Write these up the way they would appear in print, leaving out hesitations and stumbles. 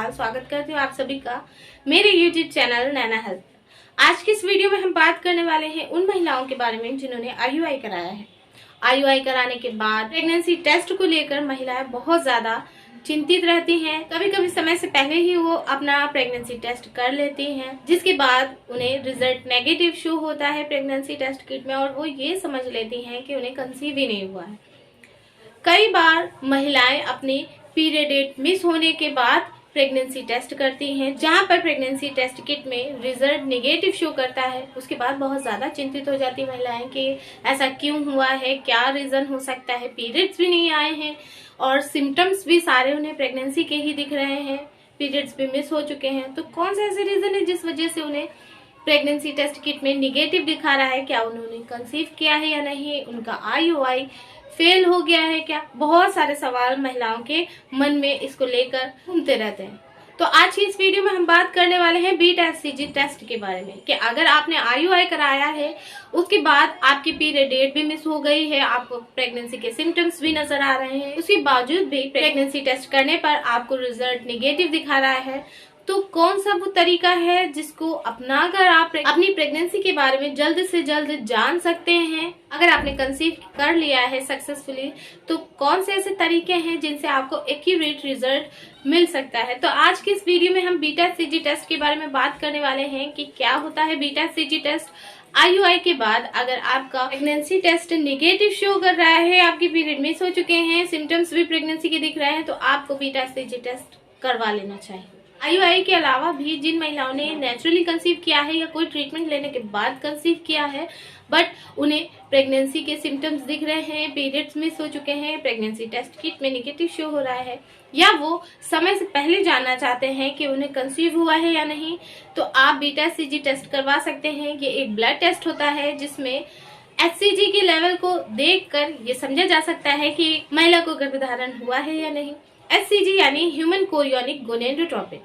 अग्रवाल स्वागत करती हूँ आप सभी का मेरे YouTube चैनल नैना हेल्थ। आज की इस वीडियो में हम बात करने वाले हैं उन महिलाओं के बारे में जिन्होंने IUI कराया है। IUI कराने के बाद प्रेगनेंसी टेस्ट को लेकर महिलाएं बहुत ज्यादा चिंतित रहती हैं। कभी कभी समय से पहले ही वो अपना प्रेगनेंसी टेस्ट कर लेती हैं, जिसके बाद उन्हें रिजल्ट नेगेटिव शो होता है प्रेगनेंसी टेस्ट किट में और वो ये समझ लेती हैं कि उन्हें कंसीव ही नहीं हुआ है। कई बार महिलाएं अपनी पीरियड डेट मिस होने के बाद प्रेगनेंसी टेस्ट करती हैं, जहां पर प्रेगनेंसी टेस्ट किट में रिजल्ट नेगेटिव शो करता है। उसके बाद बहुत ज्यादा चिंतित हो जाती महिलाएं कि ऐसा क्यों हुआ है, क्या रीजन हो सकता है। पीरियड्स भी नहीं आए हैं और सिम्टम्स भी सारे उन्हें प्रेगनेंसी के ही दिख रहे हैं, पीरियड्स भी मिस हो चुके हैं। तो कौन सा ऐसे रीजन है जिस वजह से उन्हें प्रेगनेंसी टेस्ट किट में निगेटिव दिखा रहा है? क्या उन्होंने कंसीव किया है या नहीं, उनका IUI फेल हो गया है क्या? बहुत सारे सवाल महिलाओं के मन में इसको लेकर घूमते रहते हैं। तो आज की इस वीडियो में हम बात करने वाले हैं बीटा-HCG टेस्ट के बारे में कि अगर आपने IUI कराया है, उसके बाद आपकी पीरियड डेट भी मिस हो गई है, आपको प्रेगनेंसी के सिम्टम्स भी नजर आ रहे हैं, उसके बावजूद भी प्रेगनेंसी टेस्ट करने पर आपको रिजल्ट निगेटिव दिखा रहा है, तो कौन सा वो तरीका है जिसको अपनाकर आप अपनी प्रेगनेंसी के बारे में जल्द से जल्द जान सकते हैं? अगर आपने कंसीव कर लिया है सक्सेसफुली, तो कौन से ऐसे तरीके हैं जिनसे आपको एक्यूरेट रिजल्ट मिल सकता है? तो आज की इस वीडियो में हम बीटा-HCG टेस्ट के बारे में बात करने वाले हैं कि क्या होता है बीटा-HCG टेस्ट। IUI के बाद अगर आपका प्रेगनेंसी टेस्ट निगेटिव शो कर रहा है, आपकी पीरियड मिस हो चुके हैं, सिम्टम्स भी प्रेगनेंसी के दिख रहे हैं, तो आपको बीटा-HCG टेस्ट करवा लेना चाहिए। IUI के अलावा भी जिन महिलाओं ने नेचुरली कंसीव किया है या कोई ट्रीटमेंट लेने के बाद कंसीव किया है, बट उन्हें प्रेगनेंसी के सिम्टम्स दिख रहे हैं, पीरियड्स मिस हो चुके हैं, प्रेगनेंसी टेस्ट किट में निगेटिव शो हो रहा है, या वो समय से पहले जानना चाहते हैं कि उन्हें कंसीव हुआ है या नहीं, तो आप बीटा-HCG टेस्ट करवा सकते हैं। ये एक ब्लड टेस्ट होता है जिसमें HCG के लेवल को देखकर ये समझा जा सकता है कि महिला को गर्भधारण हुआ है या नहीं। HCG यानी ह्यूमन कोरियोनिक गोनेडोट्रोपिन,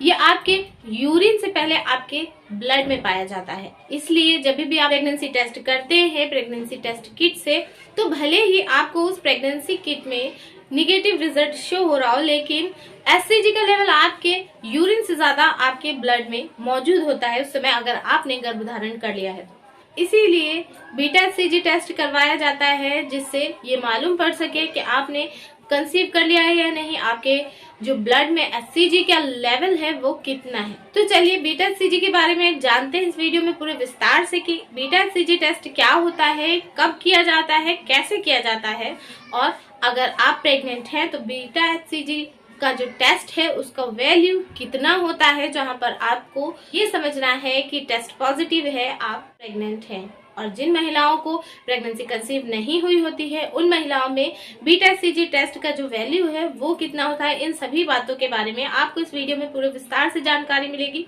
ये आपके यूरिन से पहले आपके ब्लड में पाया जाता है। इसलिए जब भी आप प्रेगनेंसी टेस्ट करते हैं प्रेगनेंसी टेस्ट किट से, तो भले ही आपको उस प्रेगनेंसी किट में निगेटिव रिजल्ट शो हो रहा हो, लेकिन HCG का लेवल आपके यूरिन से ज्यादा आपके ब्लड में मौजूद होता है उस समय, अगर आपने गर्भधारण कर लिया है। इसीलिए बीटा-HCG टेस्ट करवाया जाता है, जिससे ये मालूम पड़ सके कि आपने कंसीव कर लिया है या नहीं, आपके जो ब्लड में HCG का लेवल है वो कितना है। तो चलिए बीटा-HCG के बारे में जानते हैं इस वीडियो में पूरे विस्तार से कि बीटा-HCG टेस्ट क्या होता है, कब किया जाता है, कैसे किया जाता है, और अगर आप प्रेग्नेंट हैं तो बीटा-HCG का जो टेस्ट है उसका वैल्यू कितना होता है, जहां पर आपको ये समझना है कि टेस्ट पॉजिटिव है, आप प्रेग्नेंट हैं। और जिन महिलाओं को प्रेगनेंसी कंसीव नहीं हुई होती है, उन महिलाओं में बीटा-HCG टेस्ट का जो वैल्यू है वो कितना होता है, इन सभी बातों के बारे में आपको इस वीडियो में पूरे विस्तार से जानकारी मिलेगी।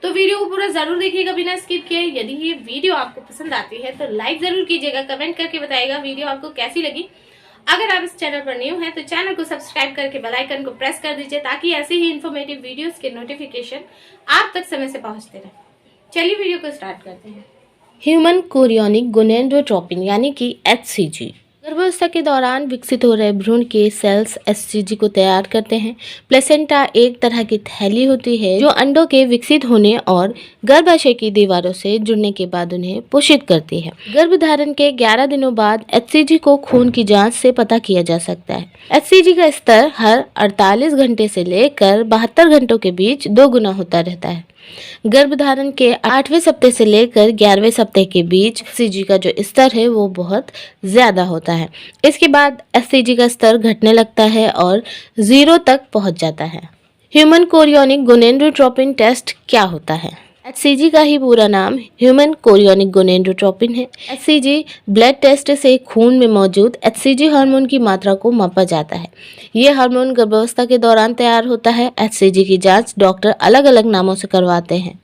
तो वीडियो को पूरा जरूर देखिएगा बिना स्किप किए। यदि ये वीडियो आपको पसंद आती है तो लाइक जरूर कीजिएगा, कमेंट करके बताइएगा वीडियो आपको कैसी लगी। अगर आप इस चैनल पर न्यू हैं तो चैनल को सब्सक्राइब करके बेल आइकन को प्रेस कर दीजिए, ताकि ऐसे ही इन्फॉर्मेटिव वीडियोस के नोटिफिकेशन आप तक समय से पहुंचते रहे। चलिए वीडियो को स्टार्ट करते हैं। ह्यूमन कोरियोनिक गोनेडोट्रोपिन यानी कि HCG गर्भावस्था के दौरान विकसित हो रहे भ्रूण के सेल्स HCG को तैयार करते हैं। प्लेसेंटा एक तरह की थैली होती है जो अंडों के विकसित होने और गर्भाशय की दीवारों से जुड़ने के बाद उन्हें पोषित करती है। गर्भधारण के 11 दिनों बाद HCG को खून की जांच से पता किया जा सकता है। HCG का स्तर हर 48 घंटे से लेकर 72 घंटों के बीच 2 गुना होता रहता है। गर्भधारण के 8वें सप्ताह से लेकर 11वें सप्ताह के बीच HCG का जो स्तर है वो बहुत ज्यादा होता है। इसके बाद HCG का स्तर घटने लगता है और 0 तक पहुंच जाता है। ह्यूमन कोरियोनिक गोनेडोट्रोपिन टेस्ट क्या होता है? HCG का ही पूरा नाम ह्यूमन कोरियोनिक गोनेडोट्रोपिन है। HCG ब्लड टेस्ट से खून में मौजूद HCG हार्मोन की मात्रा को मापा जाता है। ये हार्मोन गर्भावस्था के दौरान तैयार होता है। HCG की जांच डॉक्टर अलग अलग नामों से करवाते हैं,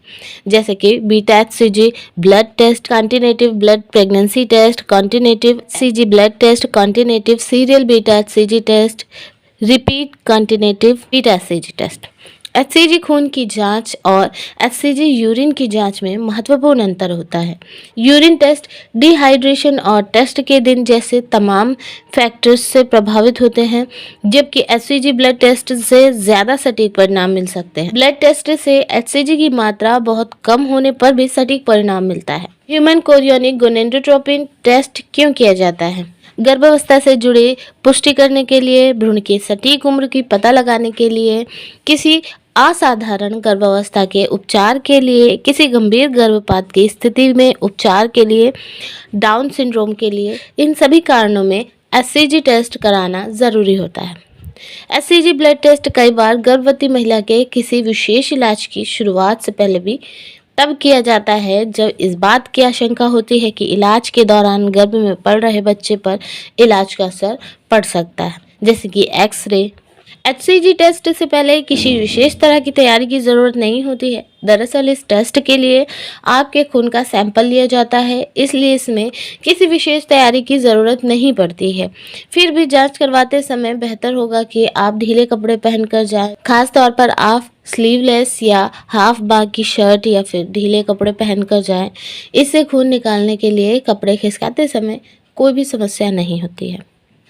जैसे कि beta HCG blood test, quantitative blood pregnancy test, quantitative HCG blood test, quantitative serial beta HCG test, repeat quantitative beta HCG test. HCG खून की जांच और एचसीजी यूरिन की जांच में महत्वपूर्ण अंतर होता है। यूरिन टेस्ट डिहाइड्रेशन और टेस्ट के दिन जैसे तमाम फैक्टर्स से प्रभावित होते हैं, जबकि एचसीजी ब्लड टेस्ट से ज़्यादा सटीक परिणाम मिल सकते हैं। ब्लड टेस्ट से एचसीजी की मात्रा बहुत कम होने पर भी सटीक परिणाम मिलता है। ह्यूमन कोरियोनिक गोनेडोट्रोपिन टेस्ट क्यों किया जाता है? गर्भावस्था से जुड़े पुष्टि करने के लिए, भ्रूण की सटीक उम्र की पता लगाने के लिए, किसी असाधारण गर्भावस्था के उपचार के लिए, किसी गंभीर गर्भपात की स्थिति में उपचार के लिए, डाउन सिंड्रोम के लिए, इन सभी कारणों में एचसीजी टेस्ट कराना ज़रूरी होता है। एचसीजी ब्लड टेस्ट कई बार गर्भवती महिला के किसी विशेष इलाज की शुरुआत से पहले भी तब किया जाता है जब इस बात की आशंका होती है कि इलाज के दौरान गर्भ में पल रहे बच्चे पर इलाज का असर पड़ सकता है, जैसे कि एक्सरे। एचसीजी टेस्ट से पहले किसी विशेष तरह की तैयारी की ज़रूरत नहीं होती है। दरअसल इस टेस्ट के लिए आपके खून का सैंपल लिया जाता है, इसलिए इसमें किसी विशेष तैयारी की ज़रूरत नहीं पड़ती है। फिर भी जांच करवाते समय बेहतर होगा कि आप ढीले कपड़े पहनकर जाएं, खास तौर पर आप स्लीवलेस या हाफ बाग की शर्ट या फिर ढीले कपड़े पहनकर जाएं। इससे खून निकालने के लिए कपड़े खिसकाते समय कोई भी समस्या नहीं होती है।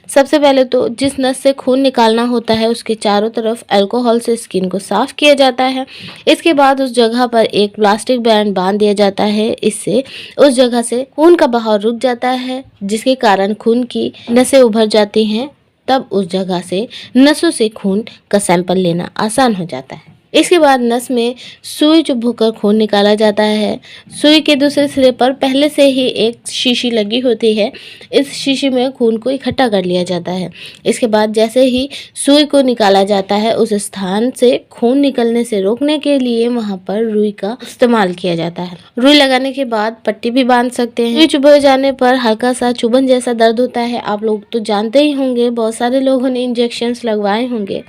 सबसे पहले तो जिस नस से खून निकालना होता है उसके चारों तरफ अल्कोहल से स्किन को साफ किया जाता है। इसके बाद उस जगह पर एक प्लास्टिक बैंड बांध दिया जाता है। इससे उस जगह से खून का बहाव रुक जाता है, जिसके कारण खून की नसें उभर जाती हैं। तब उस जगह से नसों से खून का सैंपल लेना आसान हो जाता है। इसके बाद नस में सुई चुभकर खून निकाला जाता है। सुई के दूसरे सिरे पर पहले से ही एक शीशी लगी होती है। इस शीशी में खून को इकट्ठा कर लिया जाता है। इसके बाद जैसे ही सुई को निकाला जाता है, उस स्थान से खून निकलने से रोकने के लिए वहां पर रुई का इस्तेमाल किया जाता है। रुई लगाने के बाद पट्टी भी बांध सकते हैं। सुई चुभ जाने पर हल्का सा चुभन जैसा दर्द होता है। आप लोग तो जानते ही होंगे, बहुत सारे लोगों ने इंजेक्शंस लगवाए होंगे।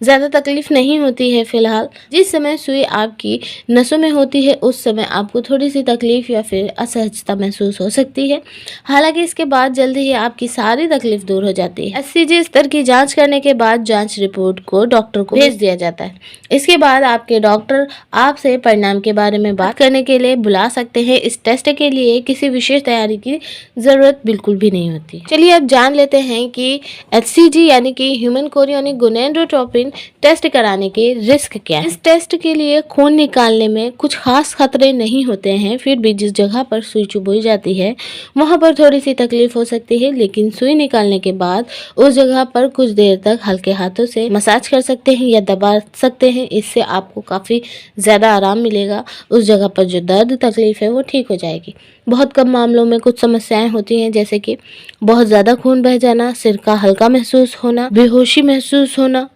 ज़्यादा तकलीफ नहीं होती है। फिलहाल जिस समय सुई आपकी नसों में होती है उस समय आपको थोड़ी सी तकलीफ या फिर असहजता महसूस हो सकती है। हालांकि इसके बाद जल्दी ही आपकी सारी तकलीफ दूर हो जाती है। एचसीजी स्तर की जांच करने के बाद जांच रिपोर्ट को डॉक्टर को भेज दिया जाता है। इसके बाद आपके डॉक्टर आपसे परिणाम के बारे में बात करने के लिए बुला सकते हैं। इस टेस्ट के लिए किसी विशेष तैयारी की ज़रूरत बिल्कुल भी नहीं होती। चलिए अब जान लेते हैं कि एचसीजी यानी कि ह्यूमन कोरियोनिक गोनेडोट्रोपिन टेस्ट कराने के रिस्क क्या है। इस टेस्ट के लिए खून निकालने में कुछ खास खतरे नहीं होते हैं। फिर भी जिस जगह पर सुई चुभोई जाती है वहां पर थोड़ी सी तकलीफ हो सकती है, लेकिन सुई निकालने के बाद उस जगह पर कुछ देर तक हल्के हाथों से मसाज कर सकते हैं या दबा सकते हैं। इससे आपको काफ़ी ज़्यादा आराम मिलेगा। उस जगह पर जो दर्द तकलीफ है वो ठीक हो जाएगी। बहुत कम मामलों में कुछ समस्याएं होती हैं, जैसे कि बहुत ज़्यादा खून बह जाना, सिर का हल्का महसूस होना, बेहोशी महसूस होना,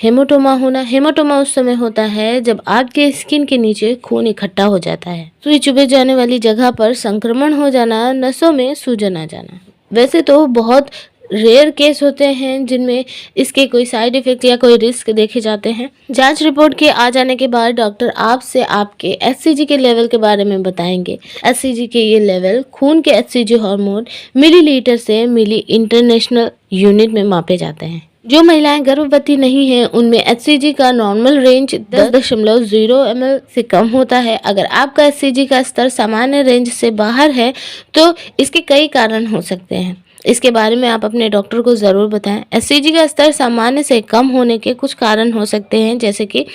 हेमाटोमा होना। हेमाटोमा उस समय होता है जब आपके स्किन के नीचे खून इकट्ठा हो जाता है। सुई चुभे जाने वाली जगह पर संक्रमण हो जाना, नसों में सूजन आ जाना। वैसे तो बहुत रेयर केस होते हैं जिनमें इसके कोई साइड इफेक्ट या कोई रिस्क देखे जाते हैं। जांच रिपोर्ट के आ जाने के बाद डॉक्टर आपसे आपके एचसीजी के लेवल के बारे में बताएंगे। एचसीजी के ये लेवल खून के एचसीजी हार्मोन मिलीलीटर से मिली इंटरनेशनल यूनिट में मापे जाते हैं। जो महिलाएं गर्भवती नहीं हैं उनमें एचसीजी का नॉर्मल रेंज 10.0 ml से कम होता है। अगर आपका एचसीजी का स्तर सामान्य रेंज से बाहर है तो इसके कई कारण हो सकते हैं। इसके बारे में आप अपने डॉक्टर को ज़रूर बताएं। एचसीजी का स्तर सामान्य से कम होने के कुछ कारण हो सकते हैं, जैसे कि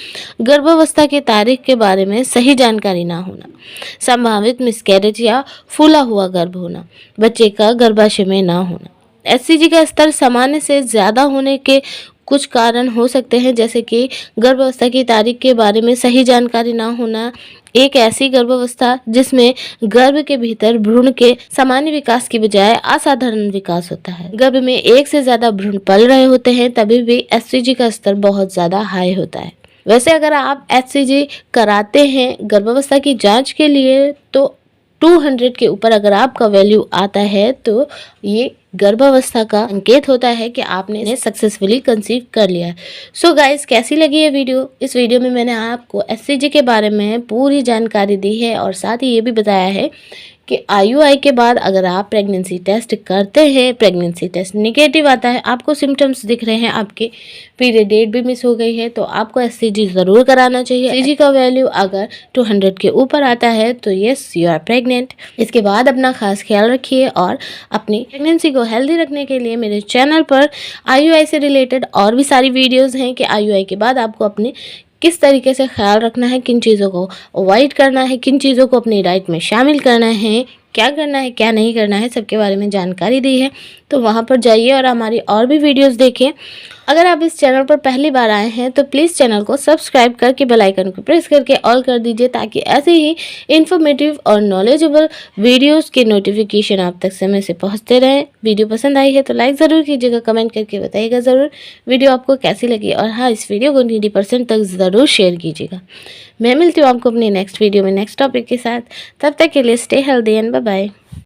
गर्भावस्था की तारीख के बारे में सही जानकारी ना होना, संभावित मिसकैरेज या फूला हुआ गर्भ होना, बच्चे का गर्भाशय में ना होना। एचसीजी का स्तर सामान्य से ज़्यादा होने के कुछ कारण हो सकते हैं, जैसे कि गर्भावस्था की तारीख के बारे में सही जानकारी ना होना, एक ऐसी गर्भावस्था जिसमें गर्भ के भीतर भ्रूण के सामान्य विकास की बजाय असाधारण विकास होता है। गर्भ में एक से ज़्यादा भ्रूण पल रहे होते हैं, तभी भी एचसीजी का स्तर बहुत ज़्यादा हाई होता है। वैसे अगर आप एचसीजी कराते हैं गर्भावस्था की जाँच के लिए तो 200 के ऊपर अगर आपका वैल्यू आता है तो ये गर्भावस्था का संकेत होता है कि आपने इन्हें सक्सेसफुली कंसीव कर लिया है। सो गाइस, कैसी लगी ये वीडियो? इस वीडियो में मैंने आपको एचसीजी के बारे में पूरी जानकारी दी है और साथ ही ये भी बताया है कि आईयूआई के बाद अगर आप प्रेगनेंसी टेस्ट करते हैं, प्रेगनेंसी टेस्ट नेगेटिव आता है, आपको सिम्टम्स दिख रहे हैं, आपके पीरियड डेट भी मिस हो गई है, तो आपको एचसीजी ज़रूर कराना चाहिए। एचसीजी का वैल्यू अगर 200 के ऊपर आता है तो यस, यू आर प्रेग्नेंट। इसके बाद अपना खास ख्याल रखिए और अपनी प्रेगनेंसी को हेल्दी रखने के लिए मेरे चैनल पर आईयूआई से रिलेटेड और भी सारी वीडियोज़ हैं कि आईयूआई के बाद आपको अपने किस तरीके से ख्याल रखना है, किन चीज़ों को अवॉइड करना है, किन चीज़ों को अपनी डाइट में शामिल करना है, क्या करना है क्या नहीं करना है, सबके बारे में जानकारी दी है। तो वहाँ पर जाइए और हमारी और भी वीडियोस देखिए। अगर आप इस चैनल पर पहली बार आए हैं तो प्लीज़ चैनल को सब्सक्राइब करके बेल आइकन को प्रेस करके ऑल कर दीजिए, ताकि ऐसे ही इन्फॉर्मेटिव और नॉलेजेबल वीडियोस के नोटिफिकेशन आप तक समय से पहुंचते रहें। वीडियो पसंद आई है तो लाइक ज़रूर कीजिएगा, कमेंट करके बताइएगा ज़रूर वीडियो आपको कैसी लगी, और हाँ, इस वीडियो को 90% तक ज़रूर शेयर कीजिएगा। मैं मिलती हूँ आपको अपनी नेक्स्ट वीडियो में नेक्स्ट टॉपिक के साथ। तब तक के लिए stay healthy and bye bye.